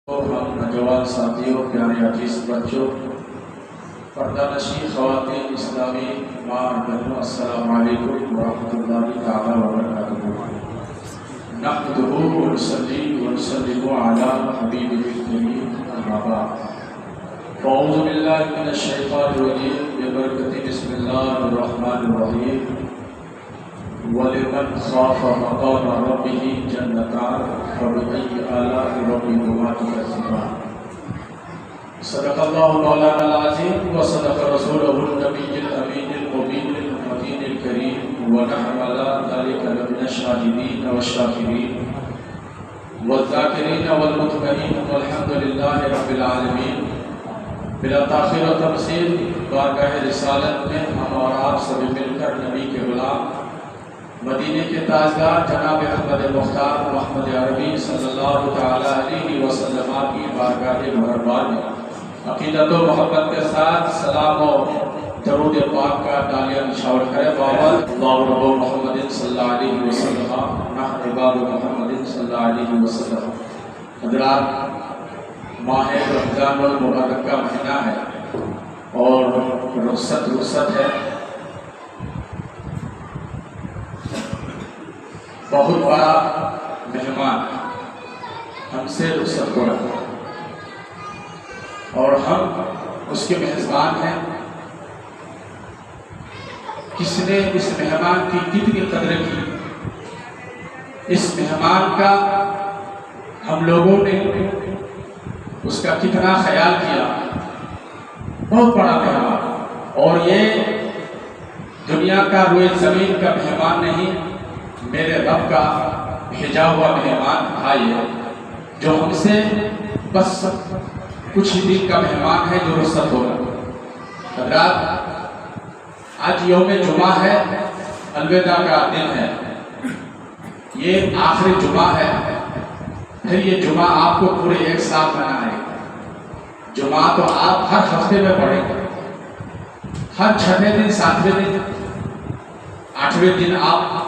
ہم نوجوان ساتھیوں، پیارے عزیز بچوں، پردہ نشین خواتین، اسلامی ماں بہنوں، السلام علیکم ورحمۃ اللہ تعالیٰ وبرکاتہ۔ نحمدہ ونصلی ونسلم علی حبیبہ الکریم، اما بعد۔ اعوذ باللہ من الشیطان الرجیم، ببرکۃ بسم اللہ الرحمن الرحیم۔ وَلِمَنْ خَافَ مَقَامَ رَبِّهِ جَنَّتَانِ فَبِأَيِّ آلَاءِ رَبِّكُمَا تُكَذِّبَانِ۔ صدق اللہ مولانا العظیم وصدق رسولہ النبی الامین المبین المتین الکریم، ونحن علی ذلک لمن الشاہدین والشاکرین والذاکرین والمطمئنین والحمد للہ رب العالمین۔ بلا تاخیر و تمثیل بارگاہ رسالت میں ہم اور آپ سب مل کر نبی کے غلام، مدینے کے تاجدار جناب احمد مختار محمد عربی صلی اللہ تعالی علیہ وسلم کی بارگاہ مہربان میں عقیدت و محبت کے ساتھ سلام و درود پاک کا ڈالیہ نشاور کرے بابت اللہ رب محمد صلی اللہ علیہ وسلم، نحن عباد محمد صلی اللہ علیہ وسلم۔ حضرات، ماہ رمضان المبارک کا مہینہ ہے اور رخصت ہے۔ بہت بڑا مہمان ہم سے رخصت ہو رہا ہے اور ہم اس کے میزبان ہیں۔ کس نے اس مہمان کی کتنی قدر کی، اس مہمان کا ہم لوگوں نے اس کا کتنا خیال کیا۔ بہت بڑا مہمان، اور یہ دنیا کا روئے زمین کا مہمان نہیں، میرے رب کا بھیجا ہوا مہمان تھا یہ، جو ہم سے بس کچھ ہی دن کا مہمان ہے، جو رخصت ہوگا۔ حضرات، آج یوم جمعہ ہے، الوداع کا دن ہے، یہ آخری جمعہ ہے۔ پھر یہ جمعہ آپ کو پورے ایک سال منانا ہے۔ جمعہ تو آپ ہر ہفتے میں پڑھیں گے، ہر چھٹے دن، ساتویں دن، آٹھویں دن آپ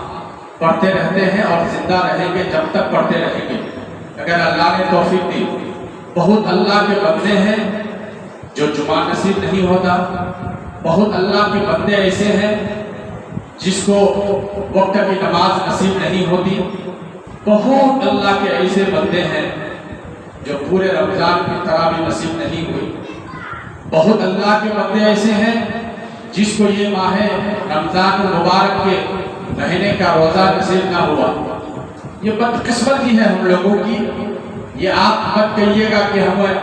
پڑھتے رہتے ہیں اور زندہ رہیں گے جب تک پڑھتے رہیں گے، اگر اللہ نے توفیق دی۔ بہت اللہ کے بندے ہیں جو جمعہ نصیب نہیں ہوتا، بہت اللہ کے بندے ایسے ہیں جس کو وقت کی نماز نصیب نہیں ہوتی، بہت اللہ کے ایسے بندے ہیں جو پورے رمضان کی تراویح نصیب نہیں ہوئی، بہت اللہ کے بندے ایسے ہیں جس کو یہ ماہ رمضان المبارک کے مہینے کا روزہ نصیب نہ ہوا۔ یہ بدقسمتی ہے ہم لوگوں کی۔ یہ آپ مت کہیے گا کہ ہمیں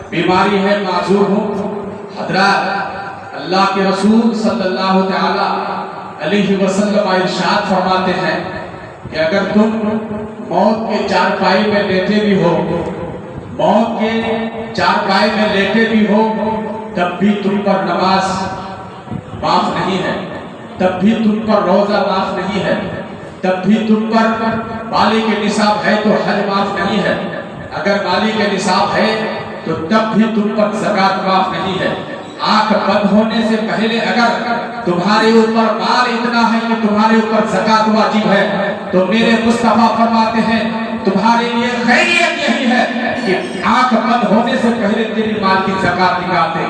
بیماری ہے، معذور ہوں۔ حضرات، اللہ کے رسول صلی اللہ تعالی علیہ وسلم ارشاد فرماتے ہیں کہ اگر تم موت کے چارپائی میں لیٹے بھی ہو، موت کے چارپائی میں لیٹے بھی ہو، تب بھی تم پر نماز معاف نہیں ہے، تب بھی تم پر روزہ معاف نہیں ہے، تب بھی تم پر بالغ کے نصاب ہے تو حج معاف نہیں ہے، اگر بالغ کے نصاب ہے تو تب بھی تم پر زکوٰۃ معاف نہیں ہے۔ آنکھ بند ہونے سے پہلے اگر تمہارے اوپر مال اتنا ہے کہ تمہارے اوپر زکوٰۃ واجب ہے، تو میرے مصطفیٰ فرماتے ہیں تمہارے لیے خیریت یہی ہے کہ آنکھ بند ہونے سے پہلے تیری مال کی زکوٰۃ نکال دے،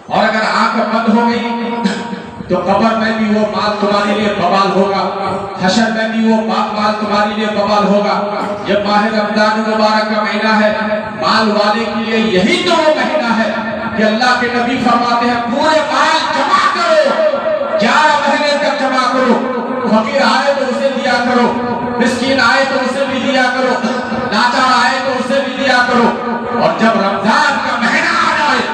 اور اگر آنکھ بند ہو گئی تو قبر میں بھی وہ مال تمہارے لیے بوال ہوگا، حشر میں بھی وہ مال تمہارے لیے بوال ہوگا۔ یہ ماہ رمضان المبارک کا مہینہ ہے، مال والے کے لیے یہی تو وہ مہینہ ہے کہ اللہ کے نبی فرماتے ہیں پورے مال جمع کرو، 11 مہینے تک جمع کرو، فقیر آئے تو اسے دیا کرو، مسکین آئے تو اسے بھی دیا کرو، لاچار آئے تو اسے بھی دیا کرو، اور جب رمضان کا مہینہ آ جائے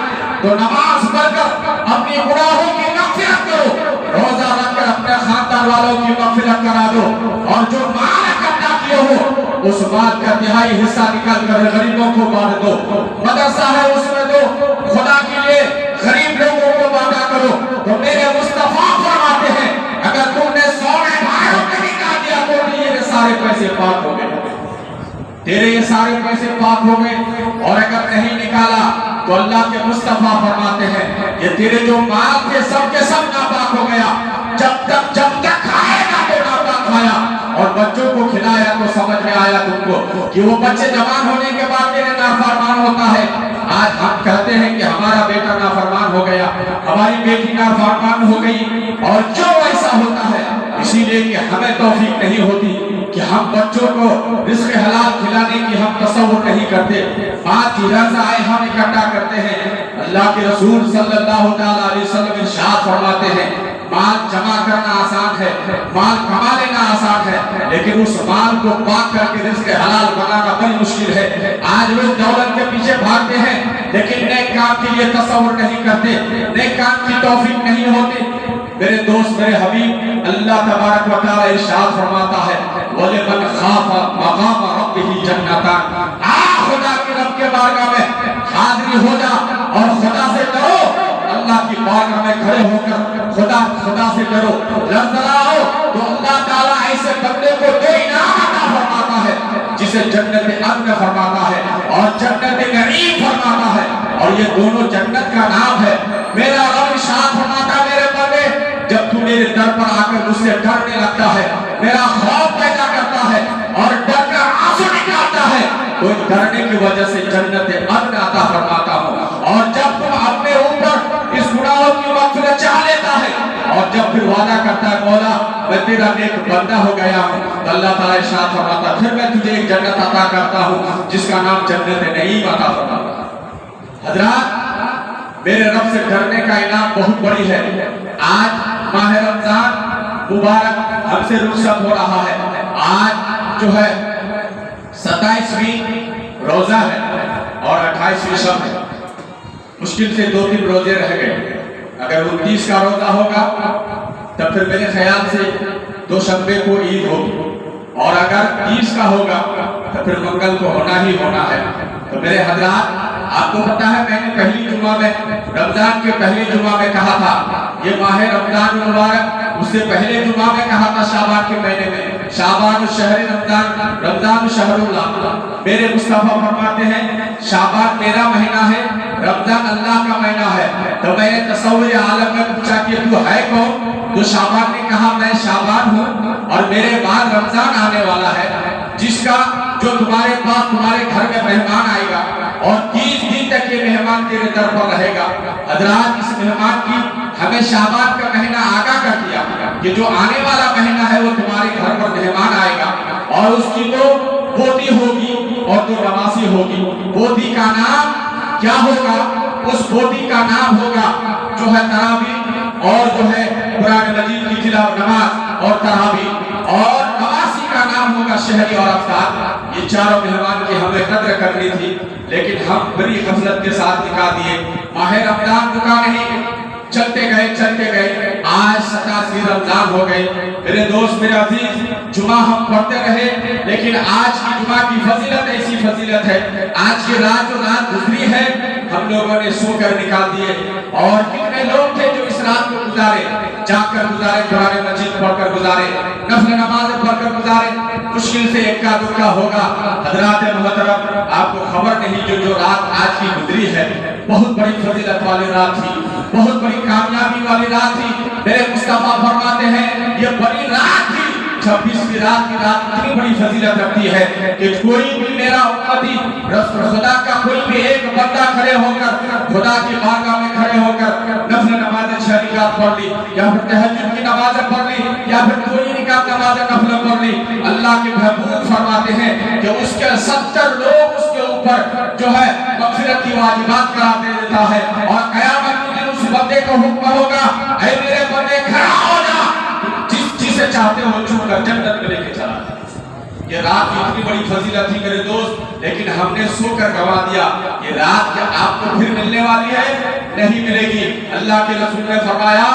تو نماز پڑھ کر اپنی گناہوں کی مغفرت کرو، روزہ رکھ کر اپنے خاندان والوں کی مغفرت کرا دو، اور جو مال اکٹھا کیے ہو اس مال کا تہائی حصہ نکال کر غریبوں کو بانٹ دو، مدرسہ ہے اس میں دو، خدا کے لیے غریب لوگوں کو بانٹا کرو۔ تو میرے مصطفیٰ فرماتے ہیں اگر تم نے 100 بھائیوں کو نکال دیا تو یہ سارے پیسے پاک ہو گئے، تیرے یہ سارے پیسے پاک ہو گئے، اور اگر نہیں نکالا تو اللہ کے مصطفیٰ فرماتے ہیں یہ تیرے جو مال تھے سب کے سب ناپاک ہو گیا، جب تک کھائے گا تو ناپاک کھایا، اور بچوں کو کھلایا تو سمجھ میں آیا تم کو کہ وہ بچے جوان ہونے کے بعد تیرے ہماری بیٹی نافرمان ہو گئی، اور جو ایسا ہوتا ہے اسی لیے کہ ہمیں توفیق نہیں ہوتی کہ ہم بچوں کو رزق حلال کھلانے کی ہم تصور نہیں کرتے، بات ادھر سے آئے ہم اکٹھا کرتے ہیں۔ اللہ کے رسول صلی اللہ علیہ وسلم ارشاد فرماتے ہیں مال جمع کرنا آسان ہے، مال کما لینا آسان ہے، لیکن اس مال کو پاک کر کے رزق حلال بنانا بڑی مشکل ہے۔ آج لوگ دولت کے پیچھے بھاگتے ہیں لیکن نیک کام کے لیے تصور نہیں کرتے، نیک کام کی توفیق نہیں ہوتی۔ میرے دوست، میرے حبیب، اللہ تبارک و تعالی ارشاد فرماتا ہے وَلِمَنْ خَافَ مَقَامَ رَبِّهِ جَنَّتَانِ، خدا کے رب کے بارگاہ میں حاضری ہو جا اور خدا سے ڈرو، اللہ کی بارگاہ میں کھڑے ہو کر خدا سے ڈرو، لڑاؤ تو اللہ تعالیٰ ایسے بندے کو دو انعام عطا فرماتا ہے جسے جنت عدن فرماتا ہے اور جنت نعیم فرماتا ہے، اور یہ دونوں جنت کا نام ہے۔ میرا رب ارشاد فرماتا ہے میرے بندے جب تو میرے در پر آ کر مجھ سے ڈرنے لگتا ہے، میرا خوف پیدا کرتا ہے اور ڈر کر آنسو نکالتا ہے، تو ڈرنے کی وجہ سے جنت عدن عطا فرماتا ہوں، اور جب تم اپنے اوپر اس گناہوں کی مغفرت چاہ لیتا ہے اور جب پھر وعدہ کرتا ہے مولا میں تیرا نیک بندہ ہو گیا ہوں، تو اللہ تعالیٰ ارشاد فرماتا ہے پھر میں تجھے ایک جنت عطا کرتا ہوں جس کا نام جنت نعیم عطا فرماتا ہے۔ حضرات، میرے رب سے ڈرنے کا انعام بہت بڑی ہے۔ آج ماہ رمضان مبارک ہم سے رخصت ہو رہا ہے، آج جو ہے 27ویں روزہ ہے اور 28ویں شب ہے، مشکل سے 2-3 روزے رہ گئے۔ اگر 29 کا روزہ ہوگا تب پھر میرے خیال سے دوشنبے کو عید ہوگی، اور اگر 30 کا ہوگا تو پھر منگل کو ہونا ہی ہونا ہے۔ تو میرے حضرات، آپ کو پتا ہے میں نے پہلی جمعہ میں رمضان کے پہلی جمعہ میں کہا تھا یہ ماہ رمضان مبارک، اس سے پہلے جمعہ میں کہا تھا شعبان کے مہینے میں شعبان شہر رمضان، رمضان شہر اللہ۔ میرے مصطفیٰ فرماتے ہیں شعبان میرا مہینہ ہے، رمضان اللہ کا مہینہ ہے۔ تو میں نے تصور عالم میں پوچھا کہ تو ہے کون؟ تو شعبان نے کہا میں شعبان ہوں اور میرے بعد رمضان آنے والا ہے، جس کا جو تمہارے پاس تمہارے گھر میں مہمان آئے گا اور 30 دن تک یہ مہمان تیرے در پر رہے گا۔ حضرات، اس مہمان کی ہمیں شعبان کا مہینہ آگاہ کر دیا کہ جو آنے والا مہینہ ہے وہ تمہارے گھر پر مہمان آئے گا، اور اس کی تو پوتی ہوگی اور تو نواسی ہوگی۔ پوتی کا نام کیا ہوگا؟ اس پوتی کا نام ہوگا جو ہے تراویح، اور جو ہے قرآن مجید کی تلاوت، نماز اور تراویح، اور نواسی کا نام ہوگا شہری اور افطار۔ یہ چاروں مہمان کی ہمیں قدر کرنی تھی، لیکن ہم بڑی غفلت کے ساتھ نکال دیے۔ ماہ رمضان رکا نہیں، چلتے گئے، آج 87 رمضان ہو گئے۔ میرے دوست، میرے عزیز، جمعہ ہم پڑھتے رہے، لیکن آج کی جمعہ کی فضیلت ایسی فضیلت ہے، آج کی رات جو رات گزری ہے ہم لوگوں نے سو کر نکال دیے، اور کتنے لوگ تھے جو اس رات کو گزارے، جاگ کر گزارے، قرآن مجید پڑھ کر گزارے، نفل نمازیں پڑھ کر گزارے، مشکل سے ایک کا دو کا ہوگا۔ حضرات محترم، آپ کو خبر نہیں جو رات آج کی گزری ہے بہت بڑی فضیلت والی رات تھی، بہت بڑی کامیابی والی رات تھی۔ میرے مصطفیٰ فرماتے ہیں یہ بڑی رات تھی، 26ویں رات کی رات اتنی بڑی فضیلت رکھتی ہے کہ کوئی بھی میرا امتی رسول خدا کا کوئی بھی ایک بندہ کھڑے ہو کر خدا کی بارگاہ میں کھڑے ہو کر نفل نماز شریعت پڑھ لی، یا پھر تہجد کی نمازیں پڑھ لی، یا پھر کوئی نکاح نماز نفل پڑھ لی، اللہ کے محبوب فرماتے ہیں کہ اس کے 70 لوگ اس کے اوپر جو ہے مغفرت کی واجبات کرا دے دیتا ہے، اور قیامت کے دن اس بندے کو حکم ہوگا اے میرے بندے کھڑا ہو جا، جسے چاہتے ہو چھوڑ کر جنت میں لے کے چلا۔ یہ رات کی اتنی بڑی فضیلت تھی میرے دوست، لیکن ہم نے سو کر گوا دیا۔ یہ رات کیا آپ کو پھر ملنے والی ہے؟ نہیں ملے گی۔ اللہ کے رسول نے فرمایا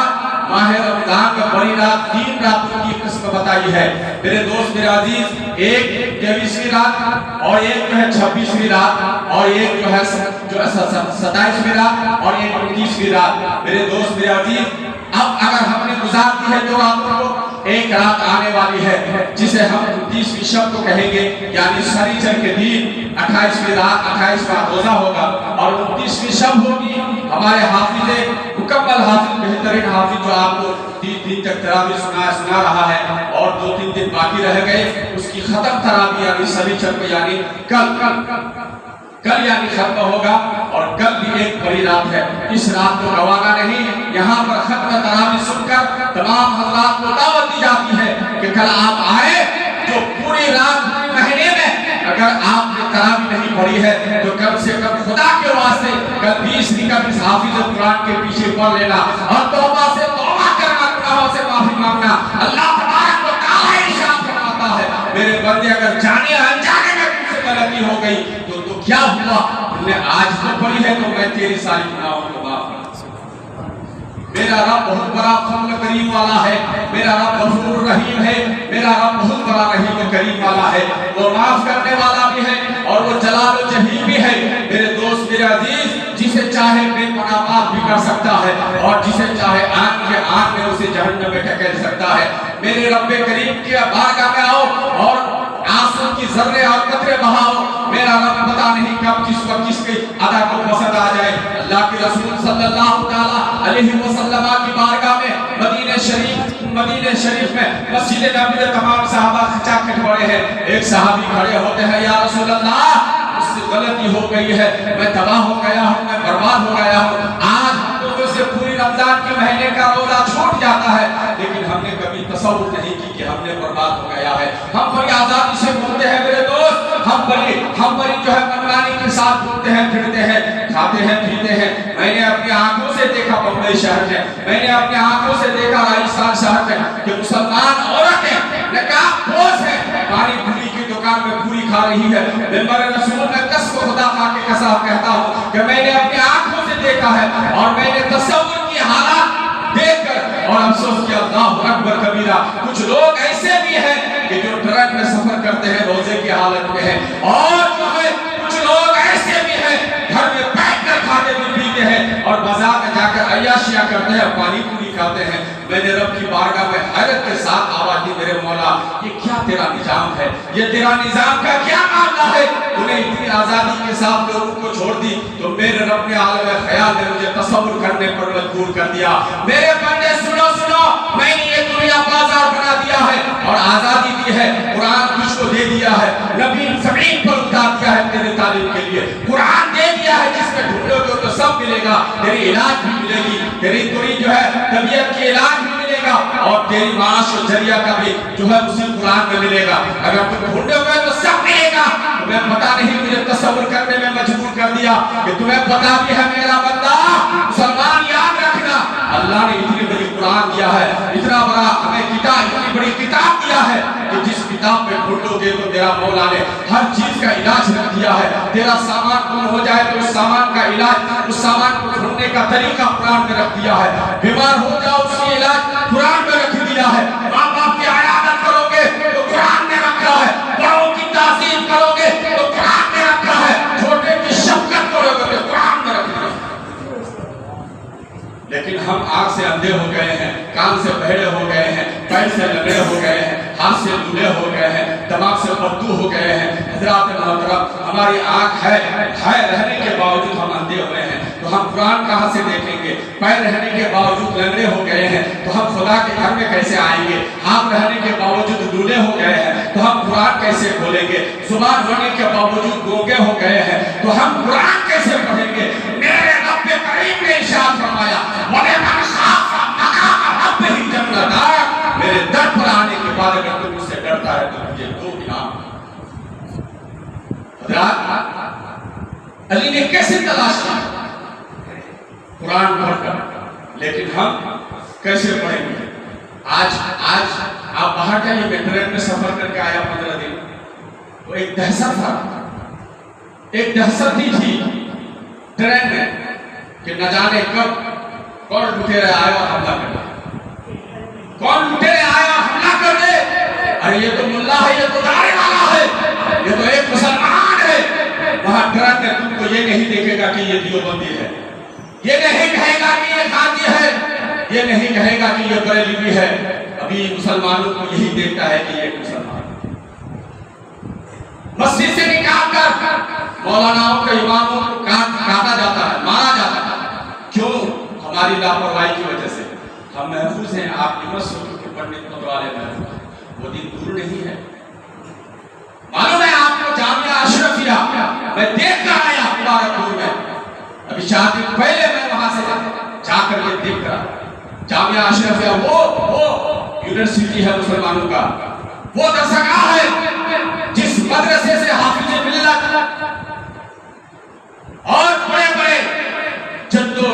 ماہ رمضان کا بڑی رات 3 راتوں کی قسم بتائی ہے میرے دوست، میرے عزیز، ایک 23ویں رات، اور ایک جو ہے 26ویں رات، اور ایک جو ہے 27ویں رات، اور ایک 29ویں رات۔ میرے دوست، میرے عزیز، اب اگر ہم نے گزار دی ہے 2 راتوں کو، ایک رات آنے والی ہے جسے ہم 29ویں شب کو کہیں گے، یعنی سنیچر کے دن 28ویں رات، 28واں روزہ ہوگا، اور 29ویں شب ہوگی۔ ہمارے حافظ مکمل حافظ، بہترین حافظ جو آپ کو 3 دن تک تراویح سنا رہا ہے، اور 2-3 دن باقی رہ گئے، اس کی ختم تراویح یعنی سنیچر کو، یعنی کل یعنی ختم ہوگا، اور کل بھی ایک बड़ी रात है। इस रात को गवाना नहीं। यहाँ पर खत्म तरावी सुनकर तमाम हज़रात को दावत दी जाती है कि कल आप आए, जो पूरी रात महीने में अगर आपने तरावी नहीं पढ़ी है तो कम से कम खुदा के वास्ते कल 20 रिकअत इस हाफिज़ कुरान के पीछे पढ़ लेना और तौबा से तौबा करना, गुनाहों से माफी मांगना। अल्लाह तबारक व तआला इरशाद फरमाता है, मेरे बंदे अगर जाने अनजाने में तुमसे गलती हो गई तो क्या हुआ, तुमने आज तो पढ़ी है तो मैं तेरी सारी गुनाहों को माफ कर। मेरा रब बहुत बड़ा फज़ल करीम वाला है, मेरा रब गफूर रहीम है, मेरा रब बहुत बड़ा रहीम व करीम वाला है। वो माफ करने वाला भी है और वो जलाल व जलील भी है। मेरे दोस्त, मेरे अजीज, जिसे चाहे बेपनाह माफ भी कर सकता है और जिसे चाहे आग के आग में उसे जहन्नम में ढकेल सकता है। मेरे रब करीम की बारगाह में आओ और आंसू की ज़र्रे और कतरे बहाओ। मेरा रब पता नहीं कब किस वक्त किसके अदा को पसंद आ जाए। अल्लाह के रसूल सल्लल्लाहु ताला अलैहि वसल्लम की बारगाह में मदीने शरीफ में मस्जिद नबी में तमाम सहाबा खचाखच पड़े हैं। एक सहाबी खड़े होते हैं, या रसूल अल्लाह, मुझसे गलती हो गई है, मैं तबाह हो गया हूँ, मैं बर्बाद हो गया हूँ। आज हम लोगों से पूरी रमजान के महीने का रोजा छूट जाता है, लेकिन हमने कभी तसव्वुर नहीं की कि हमने बर्बाद हो गया है। हम बड़ी आजादी से बोलते हैं मेरे दोस्त, हम बड़ी जो है मनमानी के साथ बोलते हैं, फिरते हैं, खाते हैं, पीते हैं। मैंने अपनी आंखों से देखा बम्बई शहर में, मैंने अपनी आंखों से देखा राजस्थान शहर में कि मुसलमान औरतें नकाबपोश हैं, पानी पूरी की दुकान में पूरी खा रही है। मिंबर रसूल में कसम खुदा खा के कसम कहता हूँ कि मैंने अपनी आंखों से देखा है और मैंने तसव्वुर की हालत देखकर और अफसोस किया, अल्लाहु अकबर कबीरा। कुछ लोग ऐसे भी हैं कि जो ट्रक में सफर करते हैं, रोजे की हालत में हैं, और जो है कुछ लोग ऐसे भी हैं घर में बैठ कर खाते भी पीते हैं और बाजार में जाकर अय्याशियां करते हैं, पानी पूरी खाते हैं। मैंने रब की बारगाह में हैरत के साथ आवाज दी, मेरे मौला, ये क्या तेरा निजाम है, ये तेरा निजाम का क्या मामला है? तूने इतनी आजादी के साथ लोगों को छोड़ दी तो मेरे रब ने आलम ख्याल में मुझे तसव्वुर करने पर मजबूर कर दिया। मेरे बंदे सुनो, मैंने ये दुनिया बाजार बना दिया है और आजादी दी है, कुरान तुझको दे दिया है, नबी ज़मीन पर उतार दिया है तेरे तालीम के लिए, कुरान दे दिया है, जिसमें ढूंढोगे तो सब मिलेगा, तेरी इलाज भी मिलेगी, तेरी जो है तबीयत की इलाज भी मिलेगा और तेरी माश और जरिया का भी जो है उसी कुरान में मिलेगा। अगर तुम ढूंढोगे तो सब मिलेगा। तुम्हें पता नहीं, मुझे तसव्वुर करने में मजबूर कर दिया कि तुम्हें पता भी है मेरा बंदा मुसलमान, याद रखना, अल्लाह ने इतनी बड़ी कुरान दिया है, इतना बड़ा हमें किताब, इतनी बड़ी किताब दिया है कि जिस किताब में ढूंढोगे तो मेरा मौला ने हर चीज का इलाज रख दिया है। तेरा सामान गुम हो जाए तो उस सामान का इलाज, उस सामान को ढूंढने का तरीका कुरान में रख दिया है। बीमार हो जाओ उसका इलाज कुरान में रख दिया है। माँ बाप की इबादत करोगे तो कुरान में रखा है, बड़ों की ताज़ीम करोगे तो कुरान में रखा है, छोटे की शफकत करोगे तो कुरान में रखा है। लेकिन हम आंख से अंधे हो गए हैं, कान से बहरे हो गए हैं, पैर से लंगड़े हो गए हैं, हाथ से लूले हो गए हैं, दिमाग से बद्दू हो गए हैं। हज़रात मोहतरम, हमारी आंख है रहने के बावजूद हम अंधे हुए हैं तो हम कुरान कहाँ से देखेंगे? पैर रहने के बावजूद लंगड़े हो गए हैं तो हम खुदा के घर में कैसे आएंगे? हाथ रहने के बावजूद लूले हो गए हैं तो हम कुरान कैसे खोलेंगे? जुबान होने के बावजूद गूंगे हो गए हैं तो हम कुरान कैसे पढ़ेंगे? मेरे रब करीम ने इरशाद फरमाया, वलिमन खाफ मकाम रब्बिही जन्नतान, मेरे दर पर आने के बाद अगर तुम मुझसे डरता है तो मुझे दो इनाम। अली ने कैसे तलाश की? कुरान पढ़कर। लेकिन हम कैसे पढ़ेंगे? आज आप बाहर जाइए, मैं ट्रेन में सफर करके आया 15 दिन, तो एक दहशत था, एक दहशत ही थी ट्रेन में कि न जाने कब कौन लुटेरे आए और हमला कर दे, कौन लुटेरे आए और हमला कर दे। अरे ये तो मुल्ला है, ये तो दाढ़ी वाला है, ये तो एक मुसलमान है। वहां ट्रेन में तुमको ये नहीं देखेगा कि ये देवबंदी है, ये नहीं कहेगा कि ये गांधी है, ये नहीं कहेगा कि ये बरेलवी है। अभी मुसलमानों को यही देखता है कि ये मुसलमान। मस्जिद से निकाल कर मौलानाओं के इमामों को काटा जाता है, मारा जाता है। क्यों? हमारी लापरवाही की वजह से। हम महफूज हैं, आप हिम्मत सोचो कि पंडित मतवाले महफूज, वो दिन दूर नहीं है। मालूम है आपको, जामिया अशरफिया मैं देख कर आया मुबारकपुर में, अभी 4 दिन जामिया अशरफिया वो यूनिवर्सिटी है मुसलमानों का, वो दरसगाह है जिस मदरसे से हाफिज मिल्लत और बड़े बड़े जद्दो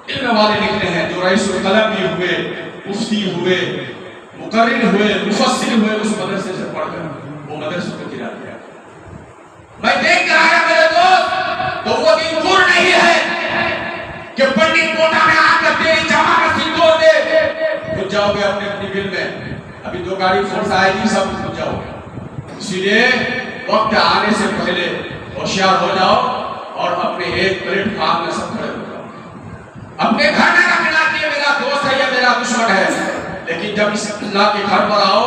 इल्म वाले निकले हैं, जो रईसुल कलम भी हुए, मुफ्ती हुए, मुकर्रिर हुए, मुफस्सिर हुए, उस मदरसे से पढ़कर वो मदरसे को गिरा दिया। मैं देख कर आया मेरे दोस्त, तो वो दिन दूर नहीं है कि पंडित कोटा में आकर तेरी जमा रस्सी तोड़ दे, घुस जाओगे अपने अपनी बिल में, अभी 2 गाड़ी फोर्स आएगी, सब घुस जाओगे। इसीलिए वक्त आने से पहले होशियार हो जाओ और अपने एक प्लेटफॉर्म में सब खड़े हो जाओ। अपने घर में रखना कि ये मेरा दोस्त है या मेरा दुश्मन है, लेकिन जब इस अल्लाह के घर पर आओ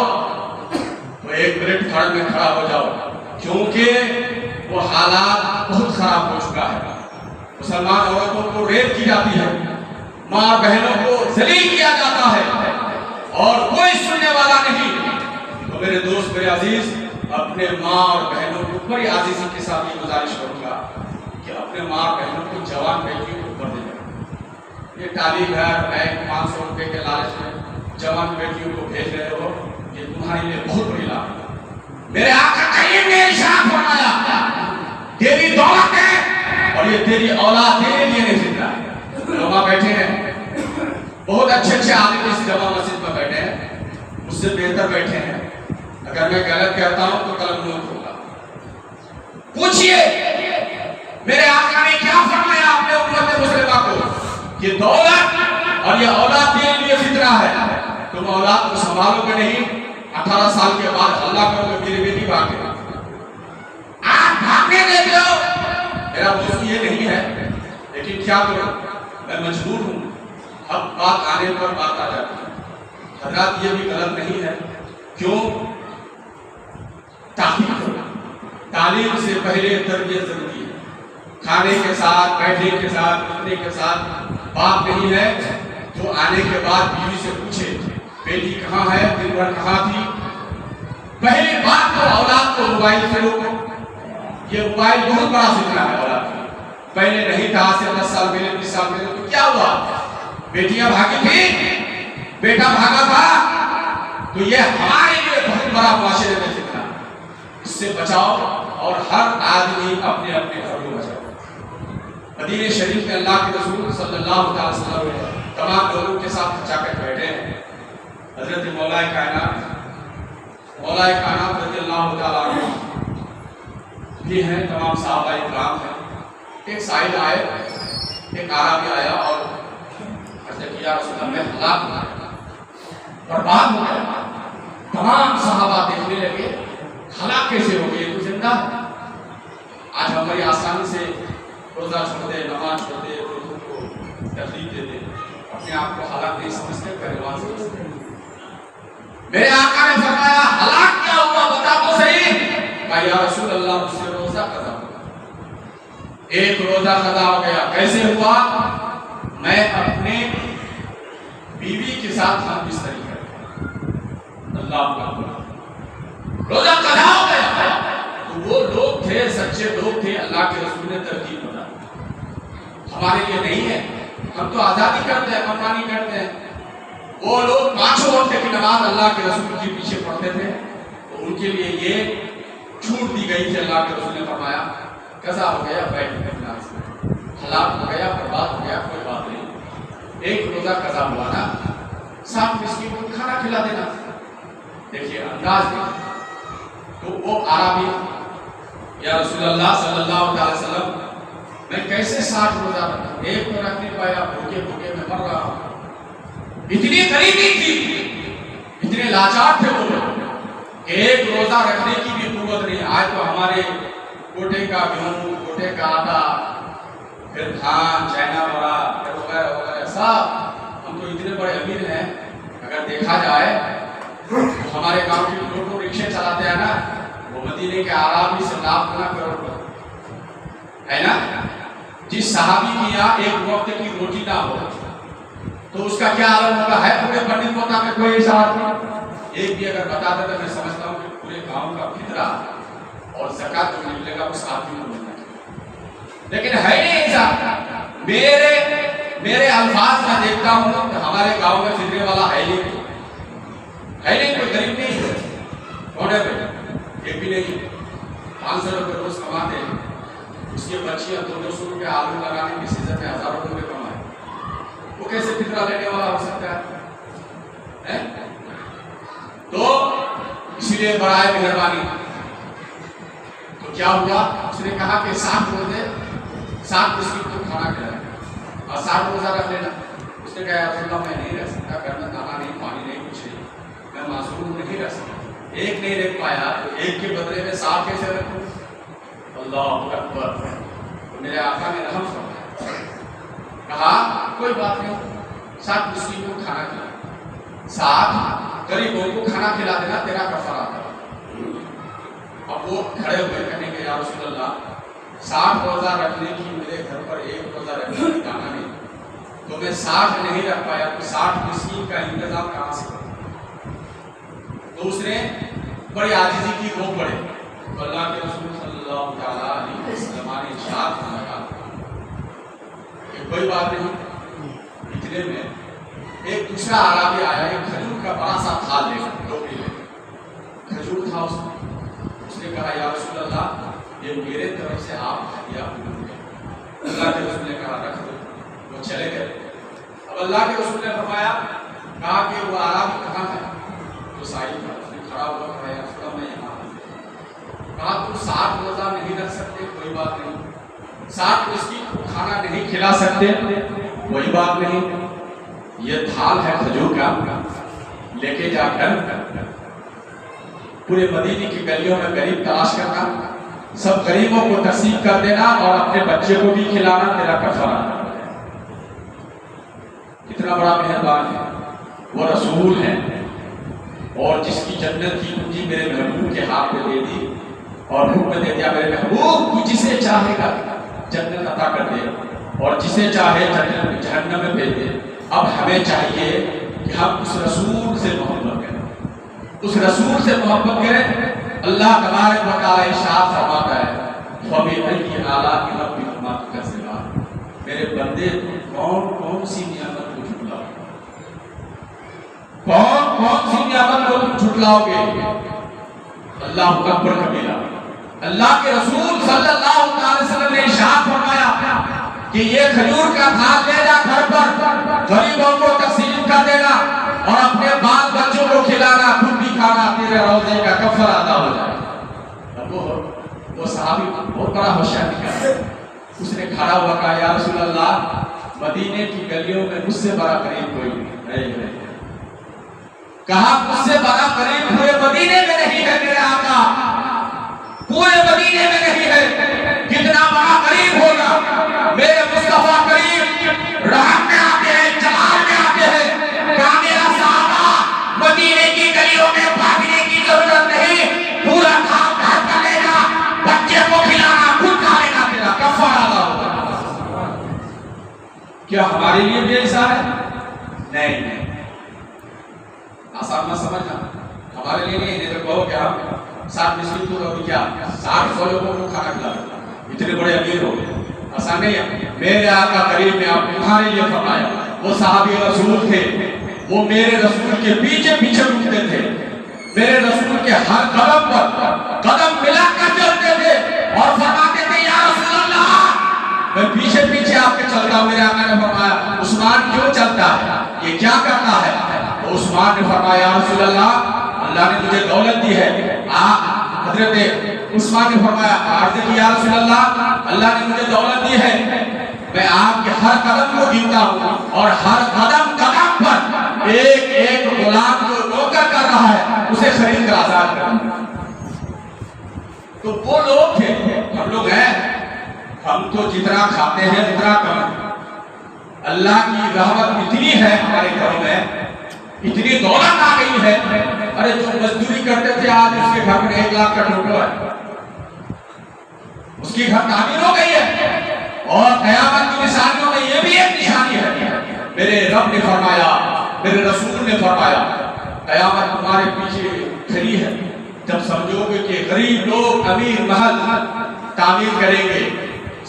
तो एक प्लेटफॉर्म में खड़ा हो जाओ, क्योंकि वो हालात बहुत खराब हो चुका है। मुसलमान औरतों को रेप की जाती है, माँ बहनों को जलील किया जाता है और कोई सुनने वाला नहीं। तो मेरे दोस्त, मेरे अजीज, अपने माँ और बहनों को बड़ी आजीजी के साथ ये गुजारिश करूंगा कि अपने माँ और बहनों को, जवान बेटियों को पढ़ने दें। ये तालीम है, बैंक 500 रुपए के लालच में जवान बेटियों को भेज रहे हो, ये तुम्हारे लिए बहुत बड़ी लाभ है। मेरे आका करीम ने इरशाद फरमाया, तेरी दौलत है और ये तेरी औलाद तेरे लिए नहीं जिंदा है। लोग बैठे हैं, बहुत अच्छे अच्छे आदमी इस जमा मस्जिद में बैठे हैं, मुझसे बेहतर बैठे हैं। अगर मैं गलत कहता हूं तो कलम नोट होगा। पूछिए मेरे आका ने क्या फरमाया अपने उम्मत मुस्लिमा को कि दौलत और ये औलाद तेरे लिए फितरा है। तुम औलाद को संभालोगे नहीं, 18 साल के बाद हल्ला करोगे मेरी बेटी भाग गई, आप भागने देते हो। मेरा दोस्त ये नहीं है, लेकिन क्या करूं, मैं मजबूर हूं। अब बात आने पर बात आ जाती है। हजरात, ये भी गलत नहीं है। क्यों? तालीम से पहले तरबियत जरूरी है। खाने के साथ, बैठने के साथ, उठने के साथ बात नहीं है तो आने के बाद बीवी से पूछे बेटी कहाँ है, दिन भर कहाँ थी। पहली बात तो औलाद को मोबाइल से रोको। ये मोबाइल बहुत बड़ा फितना है औलाद की। पहले नहीं था, आज से 10 साल पहले, 20 साल पहले तो क्या हुआ, बेटियां भागी थी, बेटा भागा था। तो ये हमारे लिए बहुत बड़ा माशरे में फितना। इससे बचाओ और हर आदमी अपने अपने घर को बचाओ। मदीने शरीफ में अल्लाह के रसूल सल्लल्लाहु अलैहि वसल्लम तमाम लोगों के साथ खचा कर बैठे हैं। हजरत मौलाए कायनात रज़ियल्लाहु ताला अन्हु भी हैं, तमाम सहाबा इकराम हैं। एक साहिब आए, एक आरामी आया और हजरत या रसूल अल्लाह, मैं हलाक हो गया, बर्बाद हो गया। तमाम सहाबा देखने लगे, हलाक कैसे हो गए, तो जिंदा। आज हमारी आसानी से रोजा छोड़ दे, नमाज छोड़ दे, लोगों को तकलीफ दे दे, अपने आप को हलाक नहीं समझते, पहलवान समझते। मेरे आका ने फरमाया, हलाक क्या हुआ बता तो सही। कहा या रसूल अल्लाह, मुझसे रोजा कज़ा हो गया। एक रोजा कज़ा हो गया। कैसे हुआ? मैं अपने बीवी के साथ हम बिस्तरी कर, अल्लाह अकबर, रोजा कज़ा हो गया। तो वो लोग थे, सच्चे लोग थे, अल्लाह के रसूल ने तरकीब बता। हमारे लिए नहीं है, हम तो आजादी करते हैं, मनमानी करते हैं। वो लोग 5 वक्त की नमाज अल्लाह के रसूल के पीछे पढ़ते थे, तो उनके लिए ये छूट दी गई थी। अल्लाह के रसूल ने फरमाया, कज़ा हो गया, बैठ गया, हलाक हो गया, बर्बाद हो गया, कोई बात नहीं, एक रोजा कज़ा हुआ ना, 7 मिस्कीन को खाना खिला देना। देखिए अंदाज में। तो वो आरामी, या रसूल अल्लाह सल्लल्लाहु अलैहि वसल्लम, मैं कैसे 60 रोजा रखूं, एक तो रख नहीं पाया, भूखे भूखे में मर रहा हूं। इतनी गरीबी थी, इतने लाचार थे वो लोग, एक रोजा रखने की भी कुव्वत नहीं। आज तो हमारे कोटे का गेहूं, कोटे का आटा, फिर धान, चाइना वाला, वगैरह वगैरह सब, हम तो इतने बड़े अमीर हैं। अगर देखा जाए तो हमारे गांव के लोग रिक्शे चलाते हैं ना, वो मदीने के आरामी से लाख गुना करोड़ है ना। जिस सहाबी की यहाँ एक वक्त की रोटी ना हो तो उसका क्या आलम होगा। है पूरे पंडित कोटा में कोई ऐसा आदमी? एक भी अगर बता दे तो मैं समझता हूँ कि पूरे गांव का फितरा और ज़कात जो निकलेगा उस आदमी को मिलना चाहिए, लेकिन है नहीं ऐसा। मेरे میرے الفاظ میں دیکھتا ہوں کہ ہمارے گاؤں میں فطرے والا ہے نہیں کوئی غریب نہیں ہے. کون ہے بھائی؟ ایک بھی نہیں. 500 روپے روز کماتے ہیں, اس کی بچیاں 200 روپے آلو لگانے کی سیزن میں 1000 روپے کمائے, وہ کیسے فطرہ لینے والا ہو سکتا ہے؟ تو اسی لیے برائے مہربانی. تو کیا ہوا, اس نے کہا کہ 60 روزے 60 مسکین کو کھانا کھلائے اور 60 روزہ رکھ لینا. اس نے کہا یا رسول اللہ میں نہیں رہ سکتا, گھر میں دانا نہیں, پانی نہیں, کچھ نہیں, میں معصوم نہیں رہ سکتا. ایک نہیں رکھ پایا تو ایک کے بدلے میں 60 کیسے رکھوں؟ اللہ اکبر. تو میرے آقا نے رحم فرمایا, کہا کوئی بات نہیں, 60 مسکین کو کھانا کھلا, 60 غریبوں کو کھانا کھلا دینا, تیرا کفارہ آتا. اب وہ کھڑے ہوئے کہنے کے یا رسول اللہ 60 روزہ رکھنے کی میرے گھر پر ایک روزہ رکھنے کی دانا نہیں, تو میں 60 نہیں رکھ پایا تو 60 مسکین کا انتظام کہاں سے کروں؟ تو اس نے بڑی عاجزی کی رو پڑے. تو اللہ کے رسول صلی اللہ علیہ وسلم نے ارشاد فرمایا کہ کوئی بات نہیں. اتنے میں ایک دوسرا اعرابی آیا, ایک کھجور کا بڑا سا تھال لے کر, ٹوکری لے کر, کھجور تھا اس نے کہا یا رسول اللہ یہ میرے طرف سے آپ ہدیہ قبول کریں. اللہ کے رسول نے کہا رکھ دو. وہ چلے گئے. اب اللہ کے رسول نے فرمایا, کہا کہ وہ اعرابی کہاں ہے؟ تو سائل تھا. اس نے کھڑا ہوا کہا یا رسول اللہ میں یہاں ہوں. کہا تم 60 روزہ نہیں رکھ سکتے, کوئی بات نہیں. 60 مسکین کو کھانا نہیں کھلا سکتے, کوئی بات نہیں. یہ تھال ہے کھجور کا, لے کے جا کر پورے مدینے کی گلیوں میں غریب تلاش کرنا, سب غریبوں کو تقسیم کر دینا اور اپنے بچے کو بھی کھلانا, تیرا کفارہ. کتنا بڑا مہربان ہے وہ رسول ہے, اور جس کی جنت کی کنجی میرے محبوب کے ہاتھ میں دے دی اور حکم دے دیا میرے محبوب تو جسے چاہے گا جنت عطا کر دے اور جسے چاہے جہنم میں بھیج دے. اب ہمیں چاہیے کہ ہم اس رسول سے محبت کریں, اس رسول سے محبت کریں. اللہ تبارک و تعالی ارشاد فرماتا ہے فَبِأَيِّ آلَاءِ رَبِّكُمَا تُكَذِّبَانِ. میرے بندے کون سی نعمت کو جھٹلاؤ, کون سی نعمت کو تم جھٹلاؤ گے؟ اللہ اکبر کبیرہ. اللہ کے رسول صلی اللہ علیہ وسلم نے ارشاد فرمایا کہ یہ کھجور کا تھال لے جا گھر پر غریبوں کو تقسیم کر دینا اور اپنے بال بچوں کو کھلانا, خود بھی کھانا, تیرے روزے کا کفارہ ادا ہو جائے. اب وہ صحابی بہت بڑا ہوشیار نکلا. اس نے کھڑا ہوا کہا یا رسول اللہ مدینے کی گلیوں میں مجھ سے بڑا قریب کوئی نہیں. کہا مجھ سے بڑا قریب پورے مدینے میں نہیں ہے میرے آقا, پورے مدینے میں نہیں ہے. کتنا بڑا قریب ہوگا میرے مصطفیٰ کریم, رحم میں آتے ہیں, جلال میں آتے ہیں. کہا میرا صحابہ مدینے کی گلیوں میں بھاگنے کی ضرورت نہیں, پورا کام گھر کا لینا, بچے کو کھلانا, خود کھا لینا, تیرا کفارہ ادا ہوگا. کیا ہمارے لیے بھی ایسا ہے؟ نہیں, آسان نہ سمجھنا. ہمارے لیے نہیں تو کہو کہ ہم 60 مسکین کو کیا 60 لوگوں کو کھانا کھلا اتنے بڑے امیر ہو گئے, آسان نہیں ہے. میرے آقا کریم نے آپ تمہارے لیے فرمایا, وہ صحابی رسول تھے, وہ میرے رسول کے پیچھے گھومتے تھے, میرے رسول کے ہر قدم پر قدم ملا کر چلتے تھے اور فرماتے تھے یا رسول اللہ میں پیچھے آپ کے چل رہا ہوں. میرے آقا نے فرمایا عثمان کیوں چلتا ہے, یہ کیا کرتا ہے؟ تو عثمان نے فرمایا یا رسول اللہ اللہ نے مجھے دولت دی ہے. حضرت عثمان نے فرمایا عرض کی یا رسول اللہ نے مجھے دولت دی ہے, میں آپ کے ہر قدم کو گنتا ہوں اور ہر قدم پر ایک غلام جو نوکر کر رہا ہے اسے خرید کر آزاد کرتا. تو وہ لوگ تھے, ہم لوگ ہیں, ہم تو جتنا کھاتے ہیں اتنا کم. اللہ کی رحمت اتنی ہے ہمارے گھروں میں, اتنی دولت آ گئی ہے. ارے جو مزدوری کرتے تھے آج اس کے گھر میں 1 لاکھ کا ٹوٹو ہے, اس کی گھر تعمیر ہو گئی ہے. اور قیامت کی نشانیوں میں یہ بھی ایک نشانی ہے. میرے رب نے فرمایا, میرے رسول نے فرمایا قیامت تمہارے پیچھے کھڑی ہے. جب سمجھو گے کہ غریب لوگ امیر محل تعمیر کریں گے,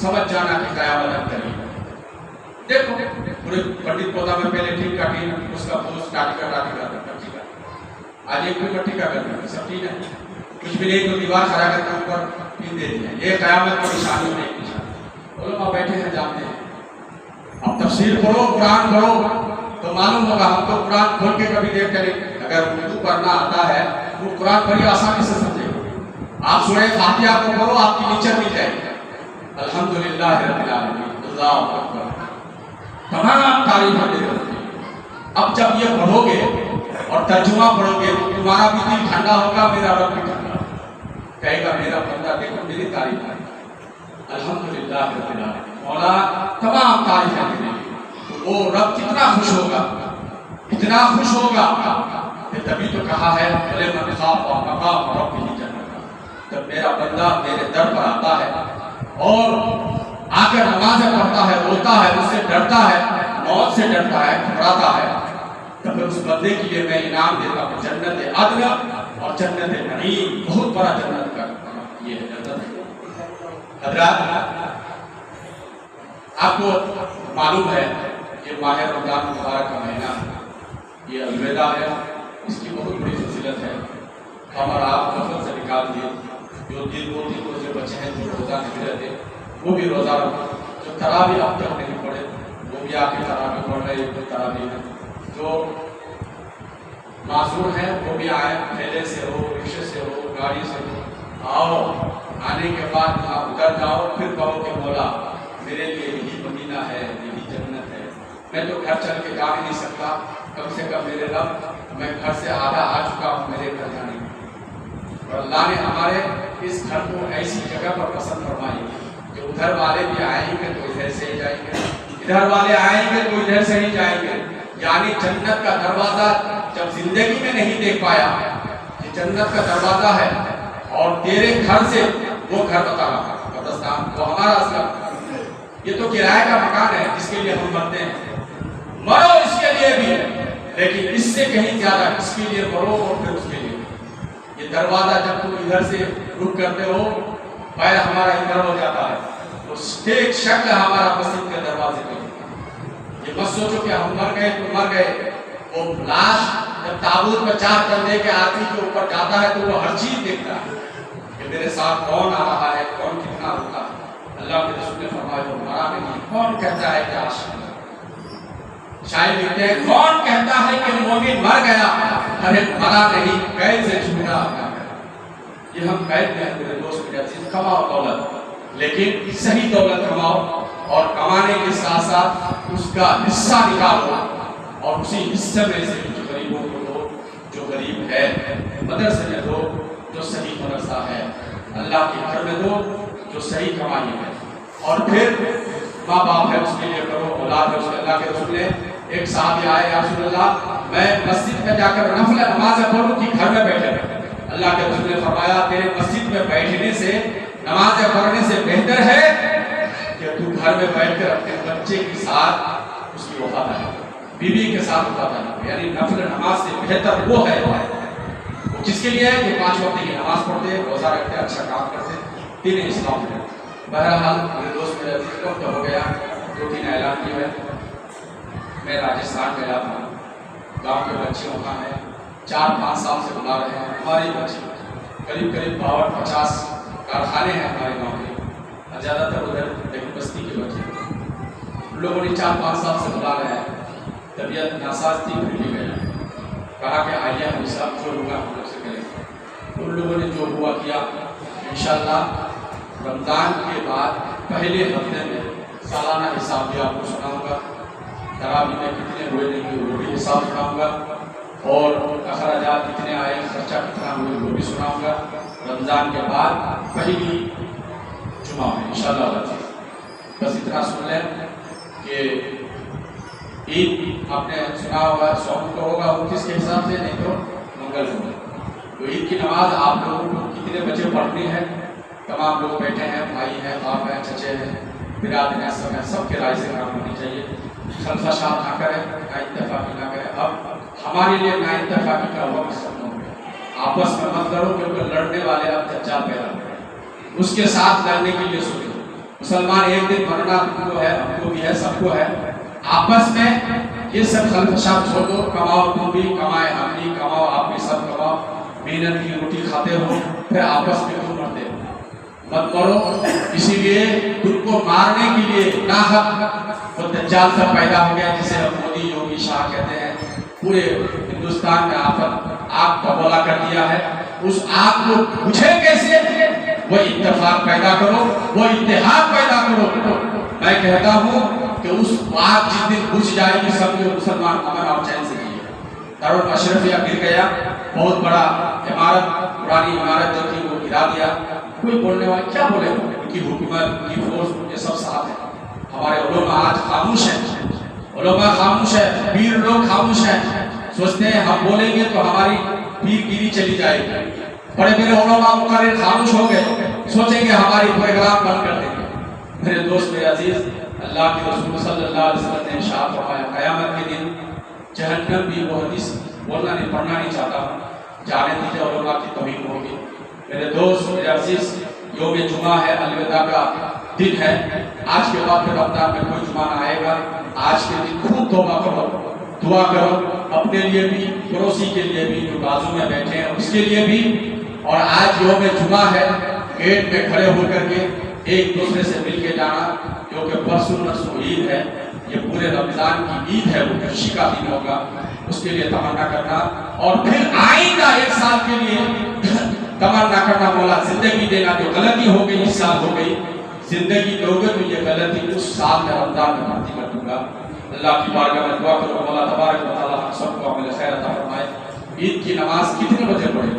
سمجھ جانا کہ قیامت اب قریب ہے. देखो पूरे पंडित पौधा में पहले ठीक काटी, उसका पोस्ट टाटिका का आज एक भी टीका करना सब ठीक है, कुछ भी नहीं तो दीवार खड़ा करके ऊपर पिन दे दिया। ये कयामत की निशानी नहीं की निशानी। उलमा बैठे हैं जानते हैं। अब तफसीर पढ़ो, कुरान पढ़ो तो मालूम होगा। हम तो कुरान खोल के कभी देख कर, अगर उर्दू पढ़ना आता है वो कुरान बड़ी आसानी से समझेगा। आप सूरह फातिहा को पढ़ो, आपकी नीचे मिल जाएगी। अल्हम्दुलिल्लाह रब्बिल आलमीन, अल्लाहु अकबर, तमाम तारीफ दे रहे हैं। अब जब ये पढ़ोगे और तर्जुमा पढ़ोगे तो तुम्हारा भी दिल ठंडा होगा, मेरा रब भी ठंडा कहेगा मेरा बंदा देखो मेरी तारीफ है। अल्हम्दुलिल्लाह रब्बिल आलमीन, मौला तमाम तारीफें करेंगे तो वो रब कितना खुश होगा, इतना खुश होगा कि तभी तो कहा है भले मन खाफ मकाम रब्बिही जन्नत। जब मेरा बंदा मेरे दर पर आता है और आकर नमाज़ें पढ़ता है, रोता है, उससे डरता है, मौत से डरता है, घबराता है, तो फिर उस बंदे के लिए मैं इनाम देता हूँ जन्नत अदन और जन्नत नईम। बहुत बड़ा जन्नत का ये है जन्नत। हज़रात आपको मालूम है ये माह रमज़ान मुबारक का महीना ये अलविदा है, इसकी बहुत बड़ी फजीलत है। हम और आप नफल से निकाल दिए, जो दिन रोजे बचे हैं, जो रोज़ा नहीं रहते वो भी रोज़ा रखो, जो तरावी अब तक नहीं पढ़े वो भी आके तरावी पढ़ रहे, जो तरावी है, जो मासूर हैं वो भी आए, ठेले से हो, रिक्शे से हो, गाड़ी से हो, आओ। आने के बाद आप उतर जाओ, फिर कहो कि मौला मेरे लिए यही मदीना है, यही जन्नत है। मैं तो घर चल के जा नहीं सकता, कम से कम मेरे रब, मैं घर से आधा आ चुका हूँ मेरे घर जाने में। और अल्लाह ने हमारे इस घर को ऐसी जगह पर पसंद फरमाई कि उधर वाले भी आएंगे तो इधर से ही जाएंगे, इधर वाले आएंगे तो इधर से ही जाएंगे। यानी जन्नत का दरवाजा जब जिंदगी में नहीं देख पाया कि जन्नत का दरवाजा है और तेरे घर से वो घर बता रहा कब्रिस्तान वो हमारा असला, ये तो किराए का मकान है जिसके लिए हम मरते हैं, मरो इसके लिए भी, लेकिन इससे कहीं ज्यादा इसके लिए मरो और फिर उसके लिए। ये दरवाजा जब तुम इधर से रुक करते हो, पैर हमारा इधर हो जाता है, तो एक शक्ल हमारा मस्जिद के दरवाजे पे। ये मत सोचो कि हम मर गए तो मर गए। वो लाश जब ताबूत में 4 कंधे के आदमी के ऊपर जाता है तो वो हर चीज देखता है कि मेरे साथ कौन आ रहा है, कौन कितना रुका। अल्लाह के रसूल ने फरमाया वो मरा नहीं। कौन कहता है कि आशिक, शायद लिखते हैं कौन कहता है कि मोमिन मर गया, अरे मरा नहीं, कैद से छूटा। ये हम कैद में मेरे दोस्त मेरे अजीज, कमाओ दौलत, लेकिन सही दौलत कमाओ और कमाने के साथ साथ उसका हिस्सा निकालो और उसी हिस्से में से जो गरीबों को दो, जो गरीब है मदरसे में दो, जो सही मदरसा है, अल्लाह के घर में दो, जो सही कमाई है। और फिर माँ बाप है उसके लिए करो, औलाद है उसके। अल्लाह के रसूल ने एक साहबी आए, या रसूल अल्लाह मैं मस्जिद में जाकर नफल नमाज पढ़ूं कि घर में बैठे? अल्लाह के रसूल ने फरमाया तेरे मस्जिद में बैठने से, नमाज पढ़ने से बेहतर है कि तू घर में बैठकर अपने बच्चे के साथ उसकी वफादारी, बीवी के साथ वफादारी। यानी नफल नमाज से बेहतर वो है वो किसके लिए है? जो 5 वक्त की नमाज पढ़ते, रोजा रखते, अच्छा काम करते, तीन इस्लाम है। बहरहाल मेरे दोस्त मेरे अजीज वक्त हो गया, 2-3 ऐलान किए हैं। मैं राजस्थान गया था, गाँव के बच्चे वहाँ हैं, 4-5 साल से बुला रहे हैं। हमारे बच्चे करीब 52-50 कारखाने हैं हमारे गाँव में, ज़्यादातर उधर एक बस्ती के बच्चे। उन लोगों ने 4-5 साल से बुला रहे हैं, तबीयत नासाज थी, फिर भी गया, कहा कि आइए हम सब जो होगा हम लोग से करेंगे। उन लोगों ने जो हुआ किया। इंशाअल्लाह रमज़ान के बाद पहले हफ्ते में सालाना हिसाब भी आपको सुनाऊंगा, तरावी में कितने हुए नहीं हुए वो भी हिसाब सुनाऊंगा, और अखराजात कितने आए, खर्चा कितना हुए वो भी सुनाऊंगा। रमज़ान के बाद पहली जुमा में इंशाअल्लाह। बस इतना सुन लें कि ईद आपने सुना होगा, सोम को होगा 29 के हिसाब से, नहीं तो मंगल होगा। तो ईद की नमाज आप लोगों को कितने बजे पढ़नी है? तमाम लोग बैठे हैं, भाई हैं, बाप हैं, चचे हैं, बिरादर हैं, सब हैं, सबके राय से काम होनी चाहिए। खलफशात ना करें, ना इत्तेफाकी ना करें। अब हमारे लिए ना इत्तेफाकी का वक्त खत्म हो गया। आपस में मत लड़ो, क्योंकि लड़ने वाले अब दज्जाल पैदा हो गए, उसके साथ लड़ने के लिए सोचो। मुसलमान एक दिन मरना तुमको है, हमको भी है, सबको है, आपस में ये सब खलफशात छोड़ दो, कमाओ तुम भी, कमाए हम भी, कमाओ आप भी, सब कमाओ, मेहनत की रोटी खाते हो, फिर आपस में क्यों मरते हो? मत मरो। इसीलिए तुमको मारने के लिए नाहक वो दज्जाल सब पैदा हो गया, जिसे हम मोदी योगी शाह कहते हैं, पूरे हिंदुस्तान में आग का बोला कर दिया है। उस आग को बुझे कैसे? वो इत्तेफाक पैदा करो, वो इत्तेहाद पैदा करो। मैं कहता हूँ कि उस आग जिस दिन बुझ जाएगी, सब मुसलमान अमन और चैन से जिए। दारुल अशरफिया गिर गया, बहुत बड़ा इमारत, पुरानी इमारत जो थी वो गिरा दिया। कोई बोलने वाला क्या बोले? उनकी हुकूमत, उनकी फोर्स, ये सब साथ है। हमारे उलमा आज खामोश है, उलमा खामोश है, पीर लोग खामोश है, सोचते हैं हम बोलेंगे तो हमारी पीरगिरी चली जाएगी। बड़े बड़े उलमा मुकर्रिर खामोश हो गए, सोचेंगे हमारी प्रोग्राम बंद कर देंगे। मेरे दोस्त, मेरे अजीज, अल्लाह के रसूल सल्लल्लाहु अलैहि वसल्लम ने इरशाद फरमाया, क़यामत के दिन जहन्नम भी, वो हदीस बोलना नहीं, पढ़ना नहीं चाहता हूँ, जाने दीजिए, उलमा की तौहीन होगी। मेरे दोस्त, मेरे अजीज, यौम जुमा है, अलविदा का दिन है। आज के बाद फिर रमजान में कोई जुमा ना आएगा। आज के दिन खूब तौबा करो, दुआ करो, अपने लिए भी, पड़ोसी के लिए भी, जो बाजू में बैठे हैं उसके लिए भी। और आज यौम जुमा है, गेट में खड़े होकर के एक दूसरे से मिल के जाना, क्योंकि परसों ईद है, ये पूरे रमजान की ईद है, वो खुशी का दिन होगा, उसके लिए तमन्ना करना। और फिर आएगा एक साल के लिए तमन्ना करना, मौला जिंदगी देना, जो गलती हो गई इस साल हो गई, जिंदगी दोगे तो ये गलती उस साल में रमजान में भर्ती कर दूंगा। अल्लाह की बारगाह में दुआ करो, मौला तबारक व तआला हम सबको अमल खैर अता फरमाए। ईद की नमाज कितने बजे पढ़े?